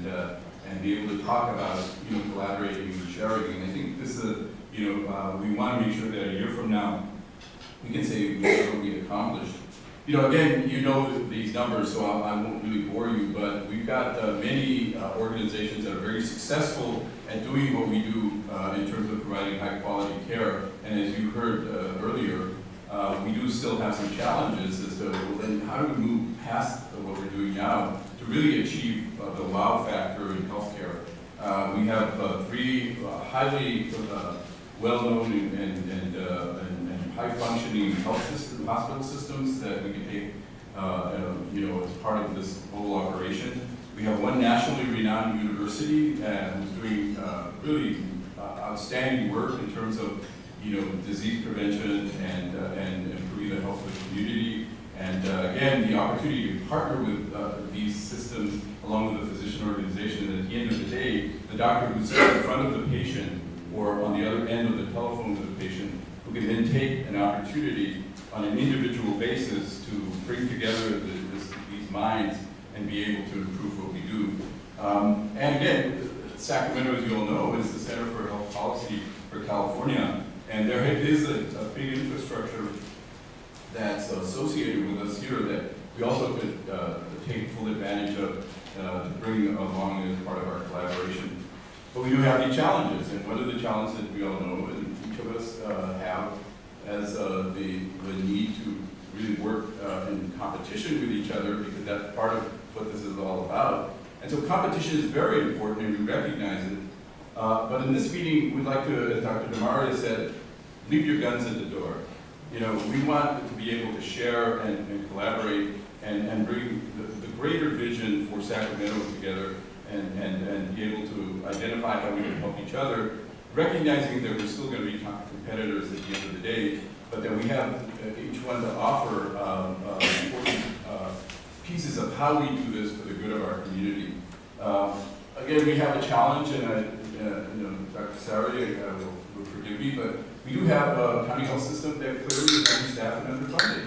and be able to talk about, collaborating and sharing. And I think this is, we want to make sure that a year from now, we can say what we accomplished. Again, these numbers, so I won't really bore you, but we've got many organizations that are very successful at doing what we do in terms of providing high quality care. And as you heard earlier, we do still have some challenges as to, well, then how do we move past what we're doing now to really achieve the wow factor in healthcare. We have three highly well-known and high-functioning hospital systems that we can take, as part of this whole operation. We have one nationally renowned university who's doing really outstanding work in terms of, disease prevention and improving the health of the community. And again, the opportunity to partner with these systems along with the physician organization. And at the end of the day, the doctor who's in front of the patient or on the other end of the telephone with the patient, who can then take an opportunity on an individual basis to bring together these minds and be able to improve what we do. And again, Sacramento, as you all know, is the Center for Health Policy for California. And there is a big infrastructure that's associated with us here that we also could take full advantage of to bring along as part of our collaboration. But we do have these challenges, and one of the challenges that we all know, and each of us have, as the need to really work in competition with each other, because that's part of what this is all about. And so competition is very important, and we recognize it. But in this meeting, we'd like to, as Dr. DeMaria said, leave your guns at the door. We want to be able to share and collaborate and bring the greater vision for Sacramento together and be able to identify how we can help each other, recognizing that we're still going to be competitors at the end of the day, but that we have each one to offer important pieces of how we do this for the good of our community. Again, we have a challenge, and Dr. Sari will forgive me, but we do have a county health system that clearly is understaffed and underfunded.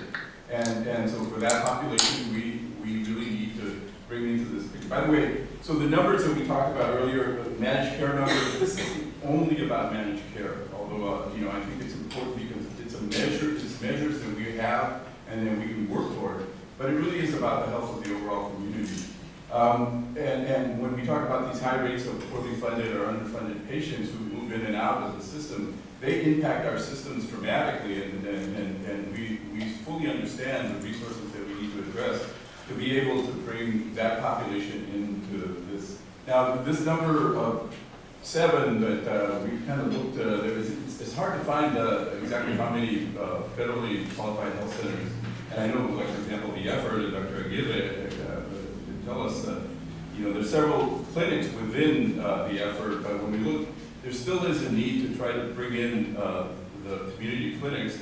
And so for that population, we really need to bring into this picture. By the way, so the numbers that we talked about earlier, the managed care numbers, this isn't only about managed care, although I think it's important because it's measures that we have and then we can work toward. But it really is about the health of the overall community. And when we talk about these high rates of poorly funded or underfunded patients who move in and out of the system, they impact our systems dramatically, and we fully understand the resources that we need to address to be able to bring that population into this. Now, this number of 7 that we kind of looked, it's hard to find exactly how many federally qualified health centers. And I know, like for example, the effort, Dr. Aguirre did tell us that, there's several clinics within the effort, but when we look, there still is a need to try to bring in the community clinics,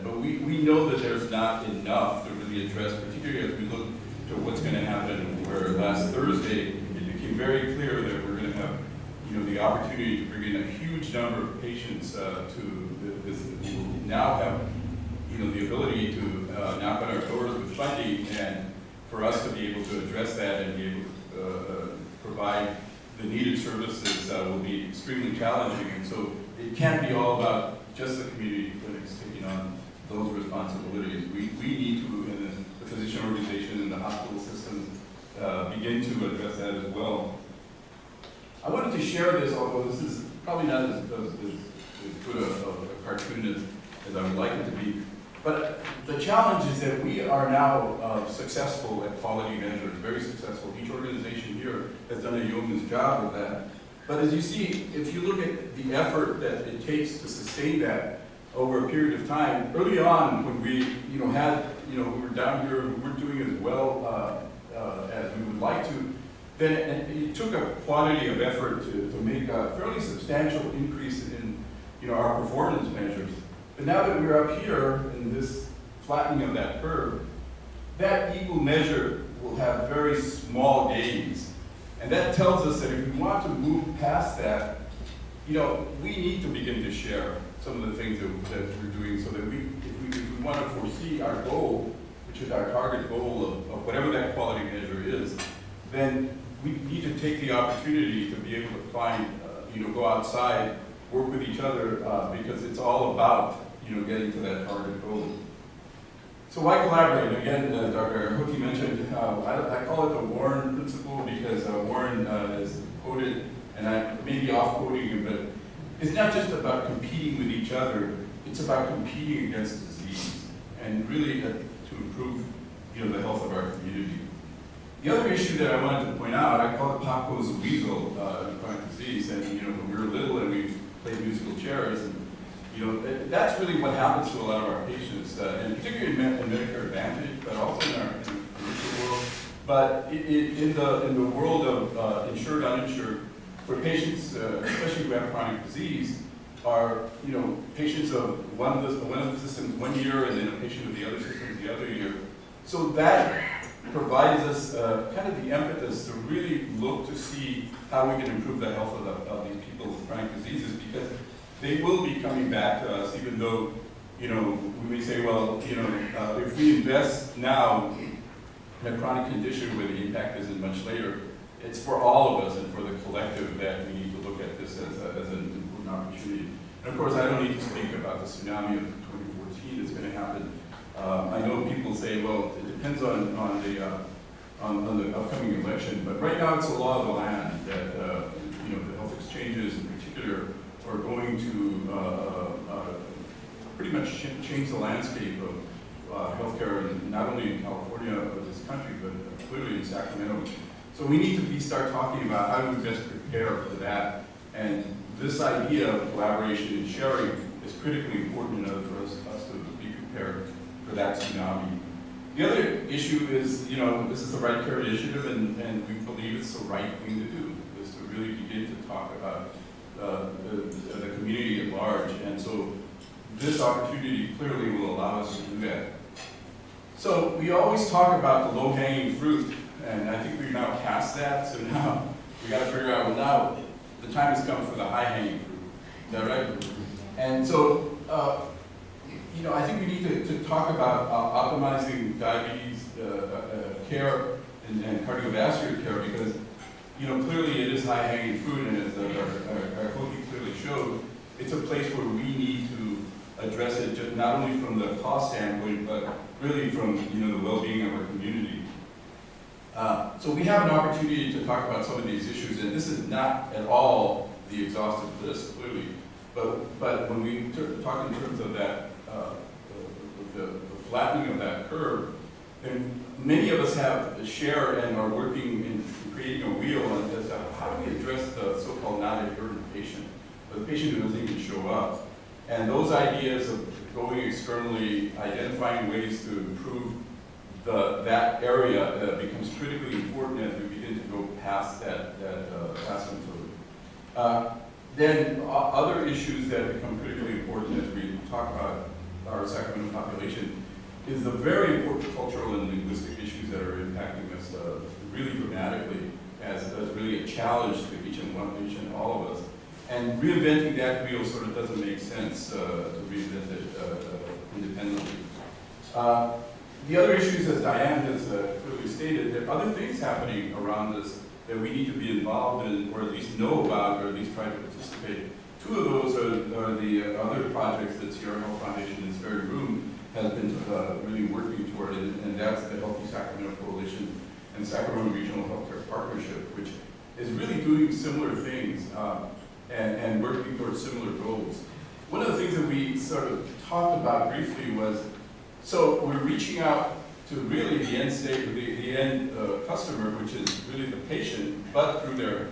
but we know that there's not enough to really address, particularly as we look to what's going to happen, where last Thursday it became very clear that we're going to have the opportunity to bring in a huge number of patients to this, who now have the ability to knock on our doors with funding, and for us to be able to address that and be able to provide the needed services will be extremely challenging. And so it can't be all about just the community clinics taking on those responsibilities. We need to, in the physician organization and the hospital systems, begin to address that as well. I wanted to share this, although this is probably not as good a cartoon as I would like it to be. But the challenge is that we are now successful at quality measures, very successful. Each organization here has done a yeoman's job with that. But as you see, if you look at the effort that it takes to sustain that over a period of time, early on when we we were down here, we weren't doing as well as we would like to, then it took a quantity of effort to make a fairly substantial increase in our performance measures. But now that we're up here in this flattening of that curve, that equal measure will have very small gains. And that tells us that if we want to move past that, we need to begin to share some of the things that we're doing, so that if we want to foresee our goal, which is our target goal of whatever that quality measure is, then we need to take the opportunity to be able to find, go outside, work with each other, because it's all about, getting to that target goal. So why collaborate? Again, Dr. Hookie mentioned, I call it the Warren principle because Warren is quoted, and I may be off-quoting him, but it's not just about competing with each other, it's about competing against disease, and really to improve, the health of our community. The other issue that I wanted to point out, I call it Pop Goes the Weasel in chronic disease, and when we were little and we played musical chairs, and that's really what happens to a lot of our patients, and particularly in Medicare Advantage, but also in our commercial world. But in the world of insured, uninsured, where patients, especially who have chronic disease, are patients of one of the systems 1 year, and then a patient of the other systems the other year. So that provides us kind of the impetus to really look to see how we can improve the health of these people with chronic diseases, because they will be coming back to us, even though, we may say, well, if we invest now in a chronic condition where the impact isn't much later, it's for all of us and for the collective that we need to look at this as an important opportunity. And of course, I don't need to speak about the tsunami of 2014 that's going to happen. I know people say, well, it depends on the upcoming election, but right now it's a law of the land that the health exchanges in particular are going to pretty much change the landscape of healthcare, not only in California but this country, but clearly in Sacramento. So we need to start talking about how do we best prepare for that, and this idea of collaboration and sharing is critically important in order for us to be prepared for that tsunami. The other issue is, this is the Right Care Initiative, and we believe it's the right thing to do, is to really begin to talk about the community at large, and so this opportunity clearly will allow us to do that. So we always talk about the low-hanging fruit, and I think we're now past that, so now we got to figure out, well, now the time has come for the high-hanging fruit. Is that right? And so, I think we need to talk about optimizing diabetes care and cardiovascular care, because clearly it is high-hanging fruit, and as our Hookie clearly showed, it's a place where we need to address it, just not only from the cost standpoint, but really from the well-being of our community. So we have an opportunity to talk about some of these issues, and this is not at all the exhaustive list, clearly, but when we talk in terms of that, the flattening of that curve, then many of us have shared and are working in creating a wheel on this. How do we address the so-called non-adherent patient, the patient who doesn't even show up? And those ideas of going externally, identifying ways to improve that area becomes critically important as we begin to go past that asymptote. Then other issues that become critically important as we talk about our Sacramento population is the very important cultural and linguistic issues that are impacting us really dramatically as really a challenge to each and one patient, all of us. And reinventing that wheel sort of doesn't make sense to reinvent it independently. The other issues, as Diane has clearly stated, there are other things happening around us that we need to be involved in, or at least know about, or at least try to participate. Two of those are the other projects that Sierra Health Foundation in this very room has been really working toward, and that's the Healthy Sacramento Coalition and Sacramento Regional Healthcare Partnership, which is really doing similar things and working towards similar goals. One of the things that we sort of talked about briefly was, so we're reaching out to really the end state, the end customer, which is really the patient, but through their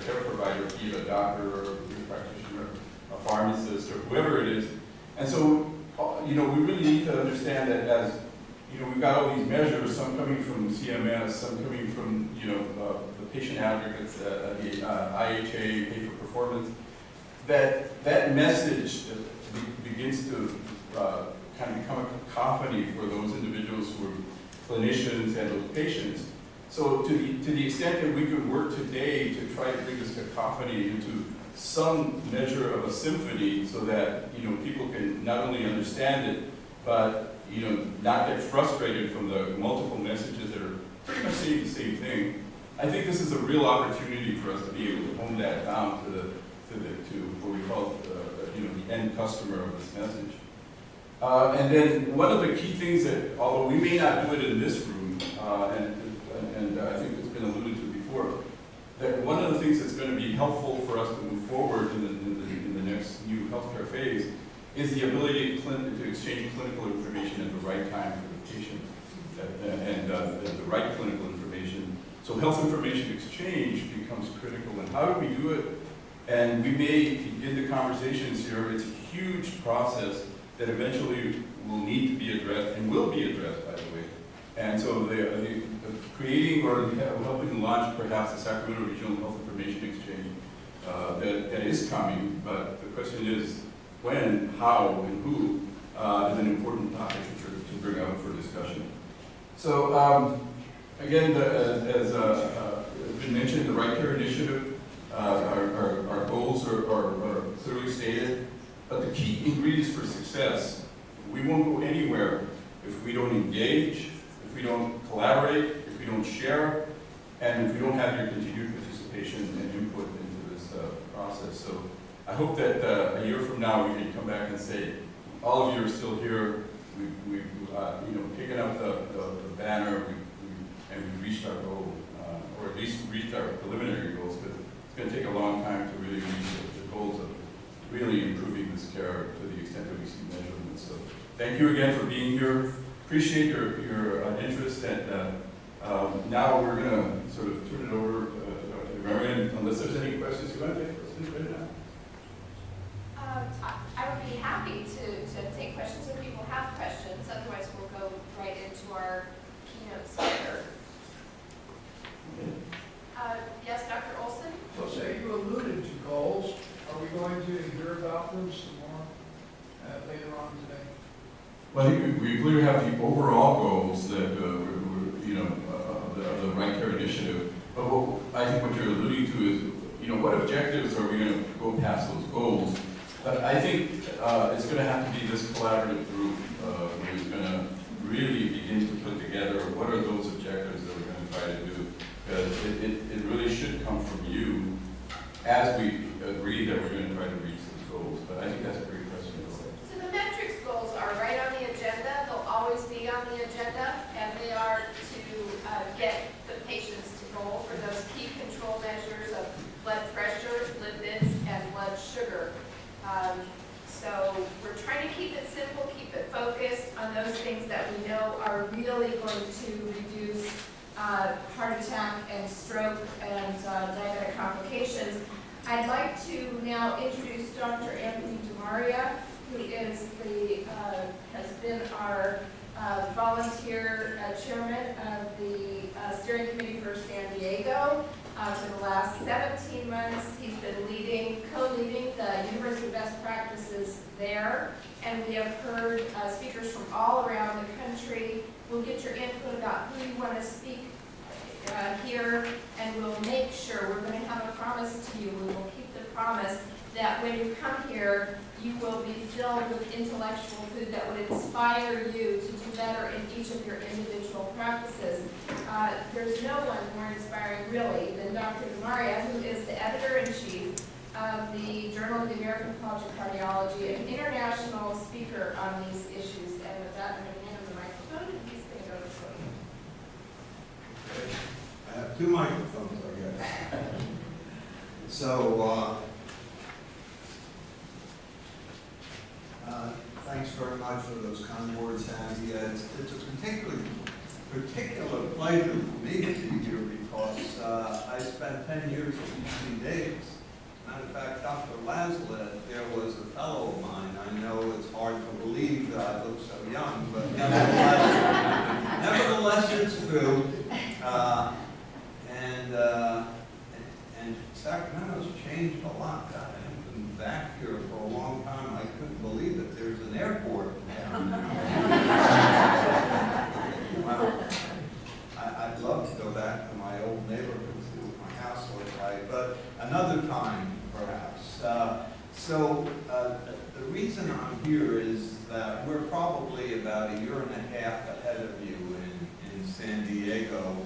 care provider, be it a doctor or a practitioner, a pharmacist, or whoever it is. And so, we really need to understand that as, we've got all these measures, some coming from CMS, some coming from, the patient advocates, the IHA, Pay for Performance, that message begins to kind of become a cacophony for those individuals who are clinicians and those patients. So to the extent that we could work today to try to bring this cacophony into some measure of a symphony so that, people can not only understand it, but, not get frustrated from the multiple messages that are pretty much saying the same thing, I think this is a real opportunity for us to be able to hone that down to what we call the end customer of this message. And then one of the key things that, although we may not do it in this room, and I think it's been alluded to before, that one of the things that's going to be helpful for us to move forward in the next new healthcare phase is the ability to exchange clinical information at the right time for the patient and the right clinical information. So health information exchange becomes critical. And how do we do it? And we may begin the conversations here. It's a huge process that eventually will need to be addressed and will be addressed, by the way. And so the creating or helping launch perhaps the Sacramento Regional Health Information Exchange that is coming, but the question is when, how, and who is an important topic to bring up for discussion. So again, as been mentioned, the Right Care Initiative, our goals are clearly stated, but the key ingredients for success, we won't go anywhere if we don't engage, if we don't collaborate, if we don't share, and if we don't have your continued participation and input into this process. So I hope that a year from now we can come back and say, all of you are still here, we've taken up the banner, and we've reached our goal, or at least reached our preliminary goals, but it's going to take a long time to really reach the goals of really improving this care to the extent that we see measurements. So thank you again for being here. Appreciate your interest, and now we're going to sort of turn it over to Marian, unless there's any questions. You want to take questions right now? I would be happy to take questions if people have questions. Otherwise, we'll go right into our keynote speaker. Yes, Dr. Olson? So say you alluded to goals. Are we going to hear about them some more later on today? Well, I think we clearly have the overall goals that the Right Care Initiative. But I think what you're alluding to is, what objectives are we going to go past those goals? But I think it's going to have to be this collaborative group who's going to really begin to put together what are those objectives that we're going to try to do. Because it really should come from you as we agree that we're going to try to reach those goals. But I think that's a great question. So the metrics goals are right on the agenda. They'll always be on the agenda, and they are to get the patients to goal for those key control measures of blood pressure, lipids, and blood sugar. So we're trying to keep it simple, keep it focused on those things that we know are really going to reduce heart attack and stroke and diabetic complications. I'd like to now introduce Dr. Anthony DeMaria, who is has been our volunteer chairman of the steering committee for San Diego. For the last 17 months, he's been co-leading the University Best Practices there, and we have heard speakers from all around the country. We'll get your input about who you want to speak here, and we'll make sure, we're going to have a promise to you, we will keep the promise that when you come here, you will be filled with intellectual food that would inspire you to do better in each of your individual practices. There's no one more inspiring, really, than Dr. DeMaria, who is the editor-in-chief of the Journal of the American College of Cardiology, an international speaker on these issues. And with that, I'm going to hand him the microphone, and he's going to go to the podium. I have two microphones, I guess. So, thanks very much for those kind words, Andy. It's a particular pleasure for me to be here because I spent 10 years at UC Davis. Matter of fact, Dr. Laslett, there was a fellow of mine. I know it's hard to believe that I look so young, but nevertheless it's true. And Sacramento's changed a lot. I've been back here for a long time. I couldn't believe that there's an airport down there. Well, I'd love to go back to my old neighborhood and see what my house looked like, but another time, perhaps. The reason I'm here is that we're probably about 1.5 years ahead of you in San Diego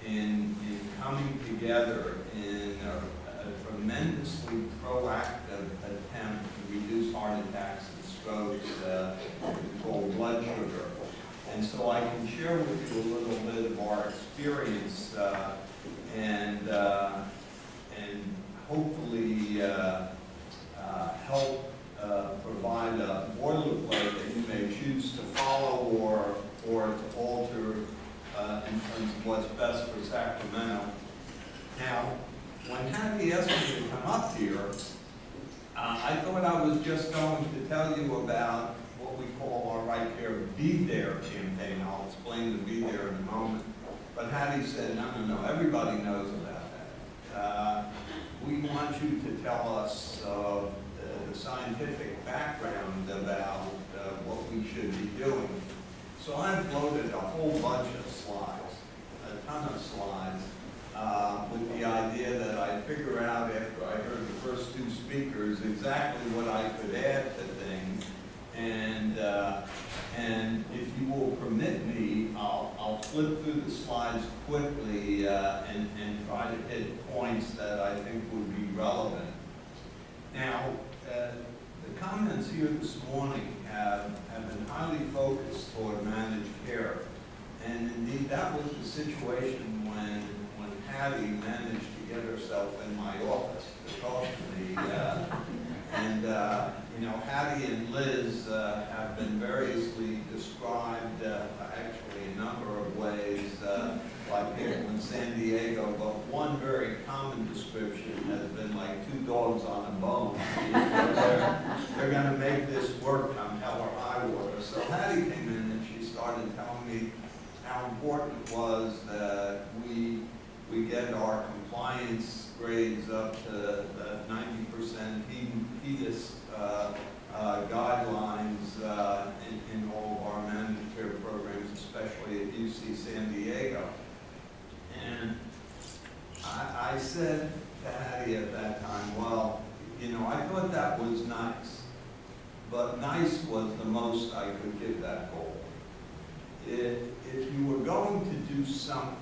in coming together in a tremendously proactive attempt to reduce heart attacks and strokes, called blood sugar. And so I can share with you a little bit of our experience and hopefully help provide a boilerplate that you may choose to follow or to alter in terms of what's best for Sacramento. Now, when Hattie asked me to come up here, I thought I was just going to tell you about what we call our Right Care Be There campaign. I'll explain the Be There in a moment. But Hattie said, no, everybody knows about that. We want you to tell us the scientific background about what we should be doing. So I've loaded a whole bunch of slides, a ton of slides, with the idea that I'd figure out after I heard the first two speakers exactly what I could add to things. And if you will permit me, I'll flip through the slides quickly and try to hit points that I think would be relevant. Now, the comments here this morning have been highly focused toward managed care. And indeed, that was the situation when Hattie managed to get herself in my office to talk to me. Hattie and Liz have been variously described, actually a number of ways, like here in San Diego, but one very common description has been like two dogs on a bone. They're going to make this work come hell or high water. So Hattie came in and she started telling me how important it was that we get our compliance grades up to the 90% HEDIS guidelines in all of our managed care programs, especially at UC San Diego. And I said to Hattie at that time, well, I thought that was nice, but nice was the most I could give that goal. If you were going to do something,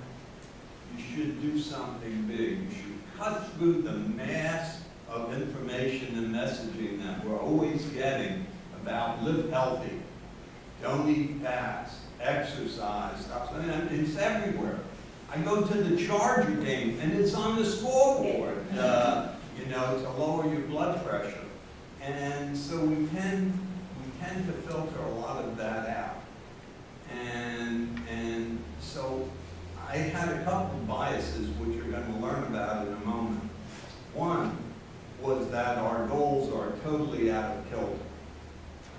you should do something big. You should cut through the mass of information and messaging that we're always getting about live healthy, don't eat fast, exercise, stuff. And it's everywhere. I go to the Charger game and it's on the scoreboard, to lower your blood pressure. And so we tend to filter a lot of that out. And so I had a couple of biases which you're going to learn about in a moment. One was that our goals are totally out of kilter.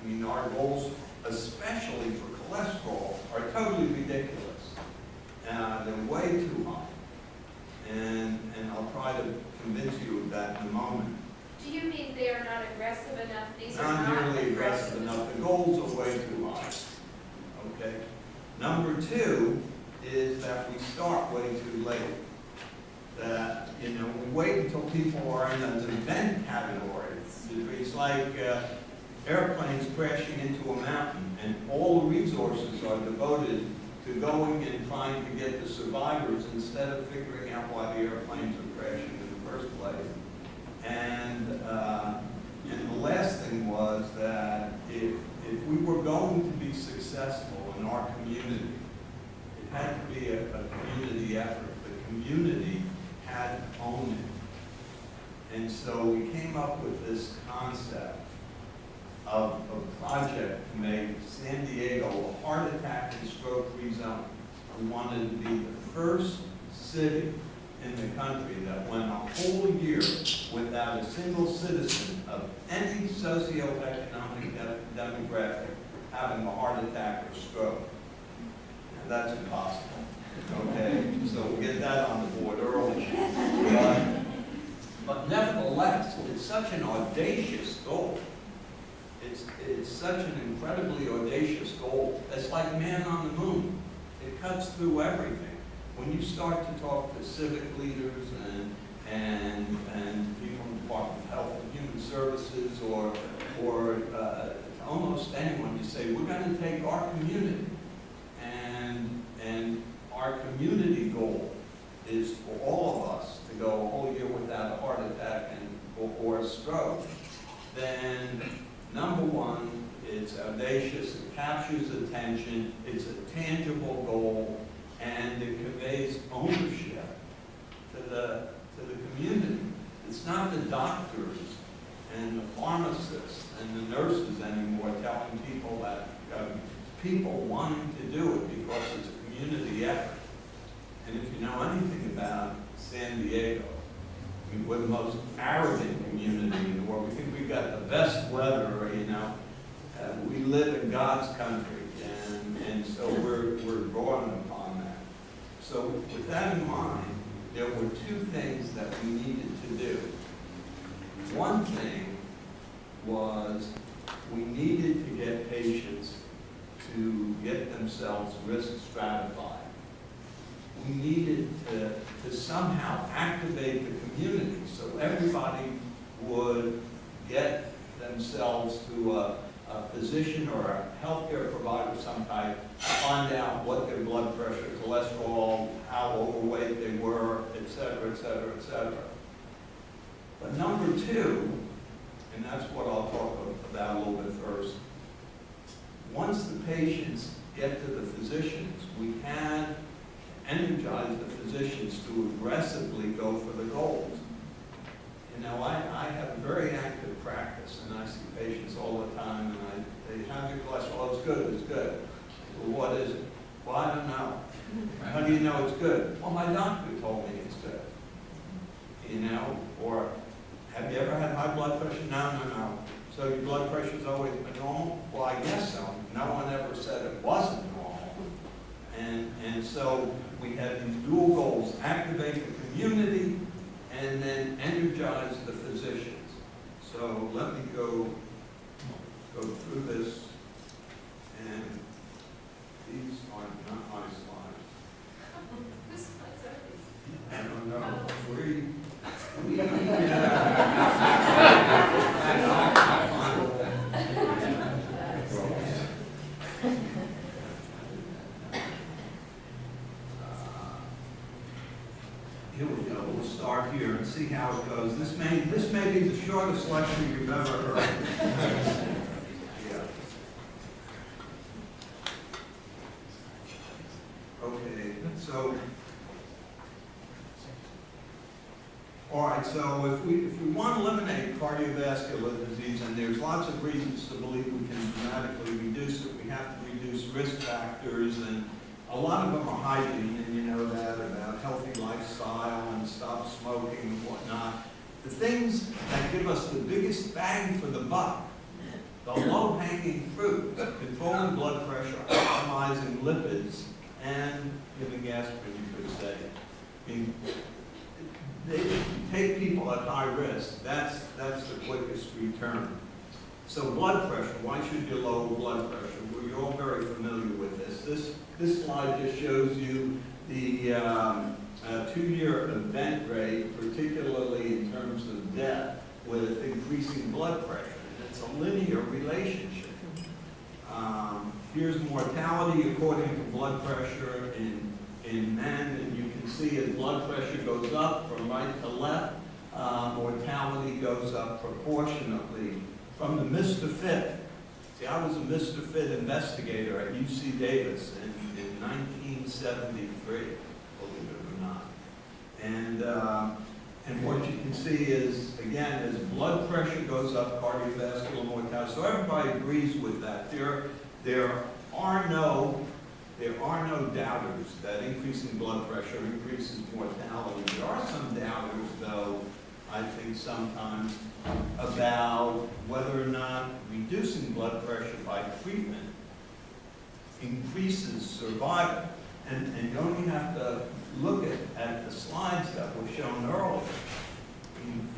I mean, our goals, especially for cholesterol, are totally ridiculous. They're way too high. And I'll try to convince you of that in a moment. Do you mean they are not aggressive enough? These are Not not nearly aggressive enough. The goals are way too high. Okay. Number two is that we start way too late. That, we wait until people are in an event category. It's like airplanes crashing into a mountain and all the resources are devoted to going and trying to get the survivors instead of figuring out why the airplanes are crashing in the first place. And the last thing was that if we were going to be successful in our community, it had to be a community effort. The community had to own it. And so we came up with this concept of a project to make San Diego a heart attack and stroke-free zone. We wanted to be the first city in the country that went a whole year without a single citizen of any socioeconomic demographic having a heart attack or stroke. And that's impossible. Okay, so we'll get that on the board early. But nevertheless, it's such an audacious goal. It's such an incredibly audacious goal. It's like man on the moon. It cuts through everything. When you start to talk to civic leaders and people in the Department of Health and Human Services or to almost anyone, you say, we're going to take our community and our community goal is for all stroke, then number one, it's audacious, it captures attention, it's a tangible goal, and it conveys ownership to the community. It's not the doctors and the pharmacists and the nurses anymore telling people that people wanting to do it because it's a community effort. And if you know anything about San Diego, I mean, we're the most arrogant community in the world. We think we've got the best weather, you know. We live in God's country, and so we're drawing upon that. So with that in mind, there were two things that we needed to do. One thing was we needed to get patients to get themselves risk stratified. We needed to somehow activate the community so everybody would get themselves to a physician or a healthcare provider of some type, find out what their blood pressure, cholesterol, how overweight they were, et cetera, et cetera, et cetera. But number two, and that's what I'll talk about a little bit first, once the patients get to the physicians, we had energize the physicians to aggressively go for the goals. You know, I have a very active practice, and I see patients all the time, and they have your cholesterol, it's good, it's good. Well, what is it? Well, I don't know. How do you know it's good? Well, my doctor told me it's good. You know, or have you ever had high blood pressure? No. So your blood pressure is always been normal? Well, I guess so. No one ever said it wasn't normal. And so we had these dual goals: activate the community and then energize the physicians. So let me go through this, and these are not my slides. Whose slides are these? I don't know. Here we go. We'll start here and see how it goes. This may be the shortest lecture you've ever heard. Yeah. Okay. So. All right, so if we want to eliminate cardiovascular disease, and there's lots of reasons to believe we can dramatically reduce it, we have to reduce risk factors, and a lot of them are hygiene, and you know that, about healthy lifestyle and stop smoking and whatnot. The things that give us the biggest bang for the buck, the low-hanging fruit, controlling blood pressure, optimizing lipids, and giving aspirin, you could say. I mean, if you take people at high risk, that's the quickest return. So blood pressure, why should you lower blood pressure? Well, you're all very familiar with this. This slide just shows you the 2-year event rate, particularly in terms of death, with increasing blood pressure. And it's a linear relationship. Here's mortality according to blood pressure in men, and you can see as blood pressure goes up from right to left, mortality goes up proportionately. From the Mr. Fit, see, I was a Mr. Fit investigator at UC Davis in 1973, believe it or not. And what you can see is, again, as blood pressure goes up, cardiovascular mortality. So everybody agrees with that. There are no doubters that increasing blood pressure increases mortality. There are some doubters, though, I think sometimes, about whether or not reducing blood pressure by treatment increases survival. And you only have to look at the slides that were shown earlier.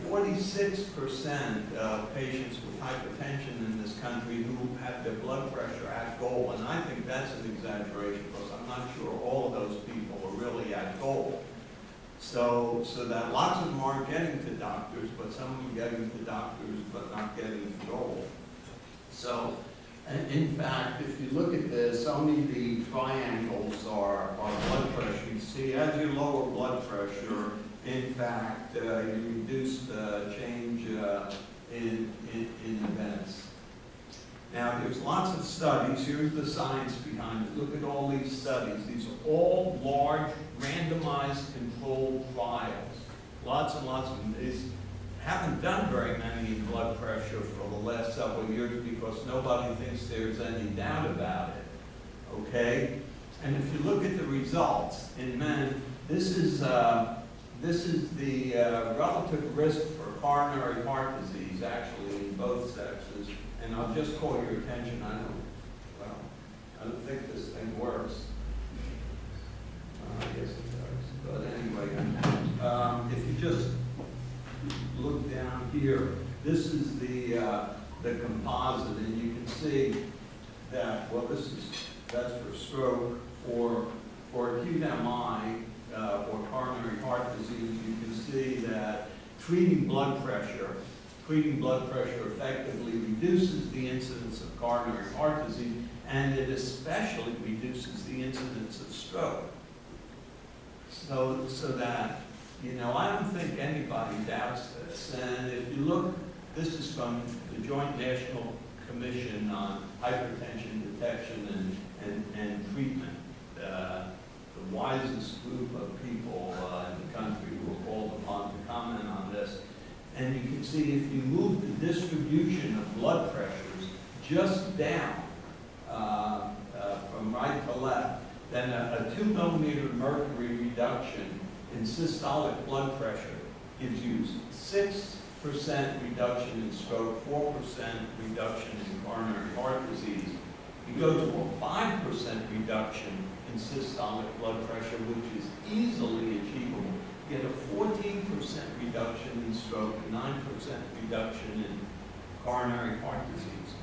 46% of patients with hypertension in this country who have their blood pressure at goal, and I think that's an exaggeration because I'm not sure all of those people are really at goal. So that lots of them aren't getting to doctors, but some of them are getting to doctors but not getting to goal. So, and in fact, if you look at this, only the triangles are blood pressure. You see, as you lower blood pressure, in fact, you reduce the change in events. Now, there's lots of studies. Here's the science behind it. Look at all these studies. These are all large, randomized, controlled trials. Lots and lots of them. They haven't done very many in blood pressure for the last several years because nobody thinks there's any doubt about it. Okay? And if you look at the results in men, this is the relative risk for coronary heart disease, actually, in both sexes. And I'll just call your attention, I don't think this thing works. I guess it does. But anyway, if you just look down here, this is the composite, and you can see that, well, that's for stroke. For acute MI, or coronary heart disease, you can see that treating blood pressure effectively reduces the incidence of coronary heart disease, and it especially reduces the incidence of stroke. So that, I don't think anybody doubts this. And if you look, this is from the Joint National Commission on Hypertension Detection and Treatment, the wisest group of people in the country who are called upon to comment on this. And you can see if you move the distribution of blood pressures just down from right to left, then a 2 millimeter mercury reduction in systolic blood pressure gives you 6% reduction in stroke, 4% reduction in coronary heart disease. You go to a 5% reduction in systolic blood pressure, which is easily achievable. You get a 14% reduction in stroke, a 9% reduction in coronary heart disease.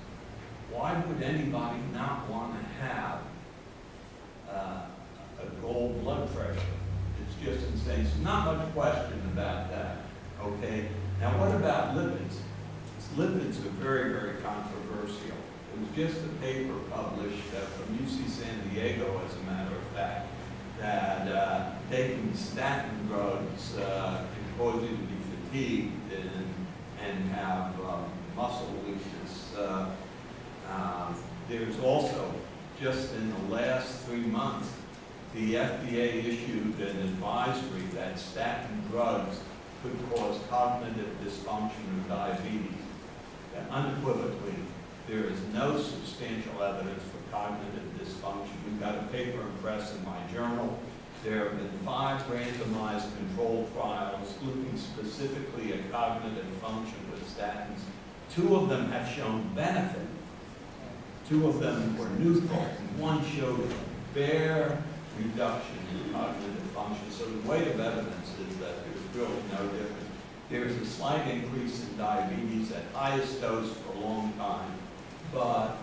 Why would anybody not want to have a goal blood pressure? It's just insane. So not much question about that, okay? Now what about lipids? Lipids are very, very controversial. It was just a paper published from UC San Diego, as a matter of fact, that taking statin drugs can cause you to be fatigued and have muscle weakness. There's also, just in the last 3 months, the FDA issued an advisory that statin drugs could cause cognitive dysfunction or diabetes. And unequivocally, there is no substantial evidence for cognitive dysfunction. We've got a paper in press in my journal. There have been 5 randomized controlled trials looking specifically at cognitive function with statins. 2 of them have shown benefit. 2 of them were neutral, and 1 showed a bare reduction in cognitive function. So the weight of evidence is that there's really no difference. There's a slight increase in diabetes at highest dose for a long time, but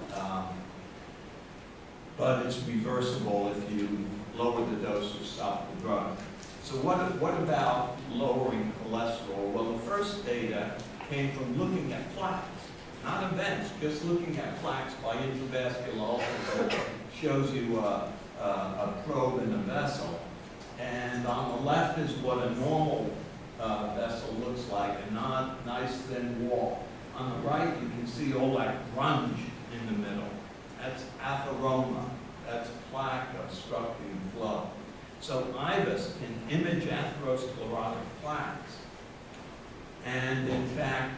it's reversible if you lower the dose or stop the drug. So what about lowering cholesterol? Well, the first data came from looking at plaques, not events, just looking at plaques by intravascular ultrasound shows you a probe in a vessel. And on the left is what a normal vessel looks like, a nice thin wall. On the right, you can see all that grunge in the middle. That's atheroma. That's plaque obstructing flow. So IVUS can image atherosclerotic plaques. And in fact,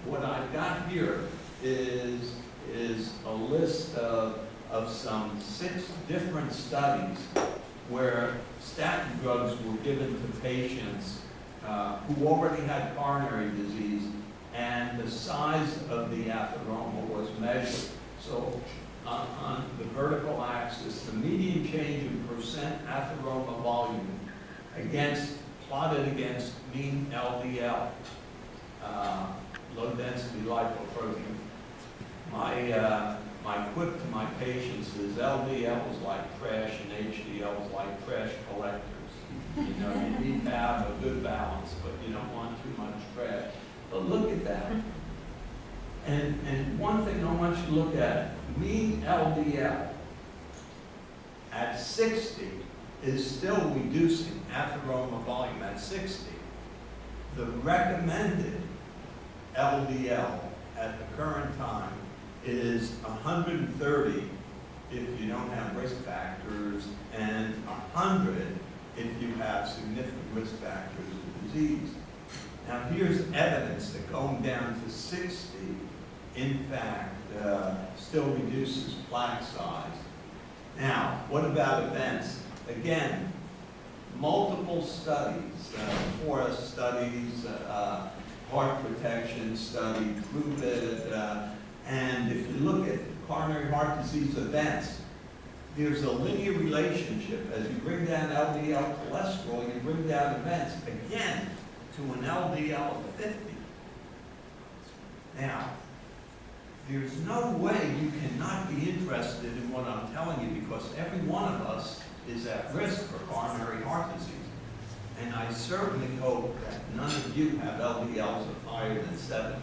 what I've got here is a list of some 6 different studies where statin drugs were given to patients who already had coronary disease, and the size of the atheroma was measured. So on the vertical axis, the median change in percent atheroma volume plotted against mean LDL, low density lipoprotein. My quip to my patients is LDL is like trash and HDL is like trash collectors. You need to have a good balance, but you don't want too much trash. But look at that. And one thing I want you to look at, mean LDL at 60 is still reducing atheroma volume at 60. The recommended LDL at the current time is 130 if you don't have risk factors, and 100 if you have significant risk factors of disease. Now here's evidence that going down to 60, in fact, still reduces plaque size. Now, what about events? Again, multiple studies, forest studies, heart protection study, prove it, and if you look at coronary heart disease events, there's a linear relationship. As you bring down LDL cholesterol, you bring down events, again, to an LDL of 50. Now, there's no way you cannot be interested in what I'm telling you, because every one of us is at risk for coronary heart disease. And I certainly hope that none of you have LDLs of higher than 70,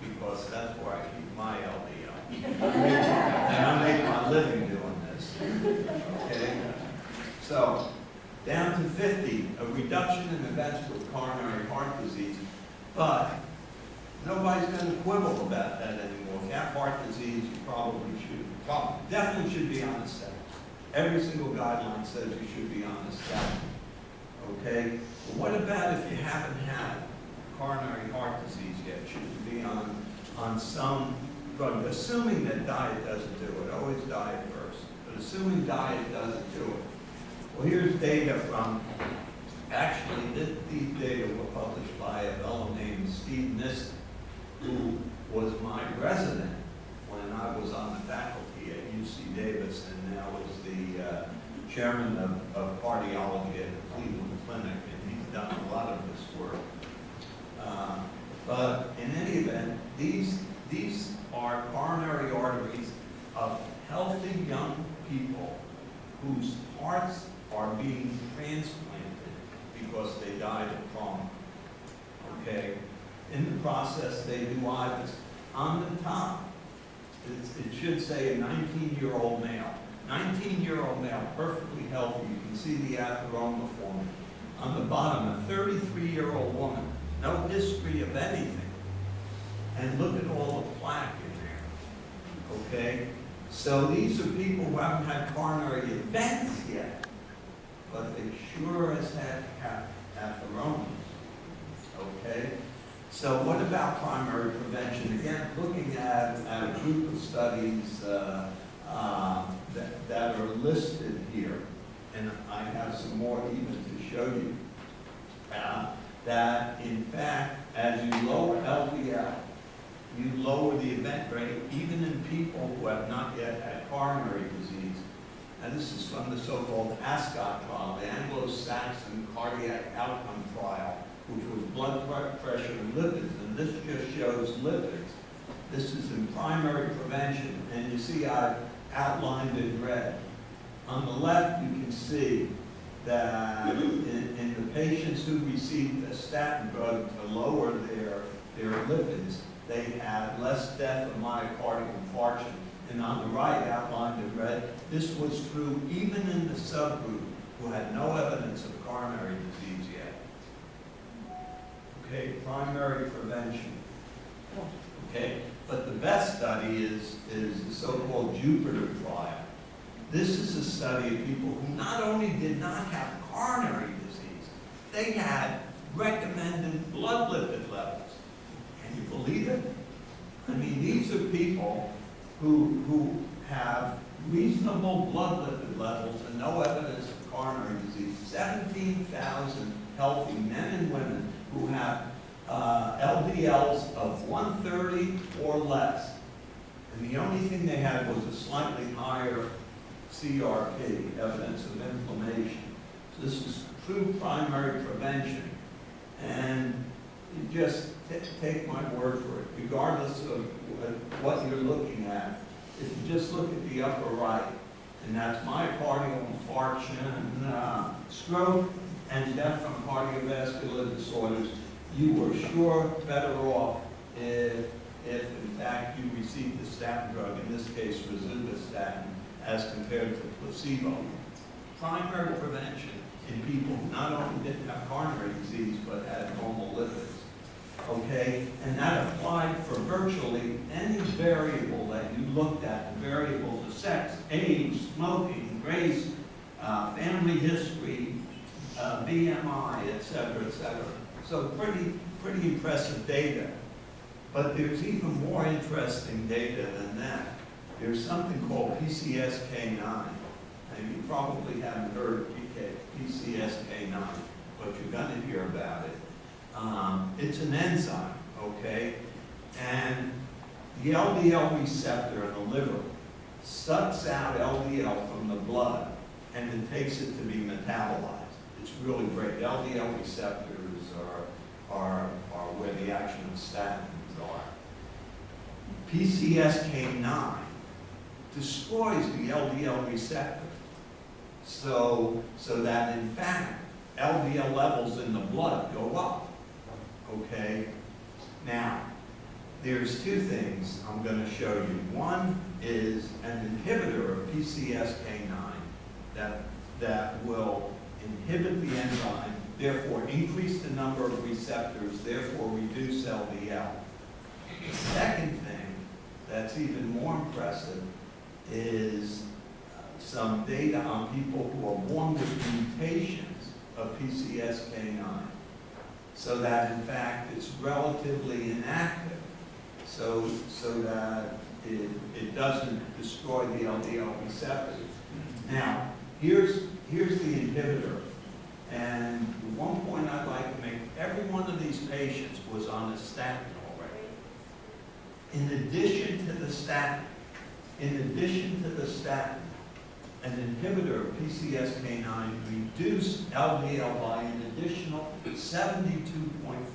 because that's where I keep my LDL. And I make my living doing this. Okay? So, down to 50, a reduction in events with coronary heart disease, but nobody's going to quibble about that anymore. If you have heart disease, you definitely should be on a statin. Every single guideline says you should be on a statin. Okay? But what about if you haven't had coronary heart disease yet? Should you be on some drug? Assuming that diet doesn't do it. Always diet first. But assuming diet doesn't do it. Well, here's data from, actually, these data were published by a fellow named Steve Nissen, who was my resident when I was on the faculty at UC Davis, and now is the chairman of cardiology at the Cleveland Clinic, and he's done a lot of this work. But in any event, these are coronary arteries of healthy young people whose hearts are being transplanted because they died of trauma. Okay? In the process, they do IVUS. On the top, it should say a 19-year-old male. 19-year-old male, perfectly healthy. You can see the atheroma forming. On the bottom, a 33-year-old woman, no history of anything. And look at all the plaque in there. Okay? So these are people who haven't had coronary events yet, but they sure as heck have atheromas. Okay? So what about primary prevention? Again, looking at a group of studies that are listed here, and I have some more even to show you, that in fact, as you lower LDL, you lower the event rate even in people who have not yet had coronary disease. And this is from the so-called ASCOT trial, the Anglo-Saxon Cardiac Outcome Trial, which was blood pressure and lipids, and this just shows lipids. This is in primary prevention, and you see I've outlined in red. On the left, you can see that in the patients who received a statin drug to lower their lipids, they had less death of myocardial infarction. And on the right, outlined in red, this was true even in the subgroup who had no evidence of coronary disease yet. Okay, primary prevention. Okay, but the best study is the so-called Jupiter trial. This is a study of people who not only did not have coronary disease, they had recommended blood lipid levels. Can you believe it? I mean, these are people who have reasonable blood lipid levels and no evidence of coronary disease. 17,000 healthy men and women who have LDLs of 130 or less. And the only thing they had was a slightly higher CRP, evidence of inflammation. So this is true primary prevention. And you just take my word for it, regardless of what you're looking at. If you just look at the upper right, and that's myocardial infarction, stroke, and death from cardiovascular disorders, you were sure better off if in fact you received the statin drug, in this case rosuvastatin, as compared to placebo. Primary prevention in people who not only didn't have coronary disease but had normal lipids. Okay. okay? And that applied for virtually any variable that you looked at, the variables of sex, age, smoking, race, family history, BMI, et cetera, et cetera. So pretty impressive data. But there's even more interesting data than that. There's something called PCSK9. And you probably haven't heard of PCSK9, but you're going to hear about it. It's an enzyme, okay? And the LDL receptor in the liver sucks out LDL from the blood and then takes it to be metabolized. It's really great. LDL receptors are where the action of statins are. PCSK9 destroys the LDL receptor, so that in fact LDL levels in the blood go up. Okay? Now, there's two things I'm going to show you. One is an inhibitor of PCSK9 that will inhibit the enzyme, therefore increase the number of receptors, therefore reduce LDL. The second thing that's even more impressive is some data on people who are born with mutations of PCSK9, so that in fact it's relatively inactive, so that it doesn't destroy the LDL receptors. Now, here's the inhibitor, and the one point I'd like to make: every one of these patients was on a statin already. In addition to the statin, an inhibitor of PCSK9 reduced LDL by an additional 72.5%.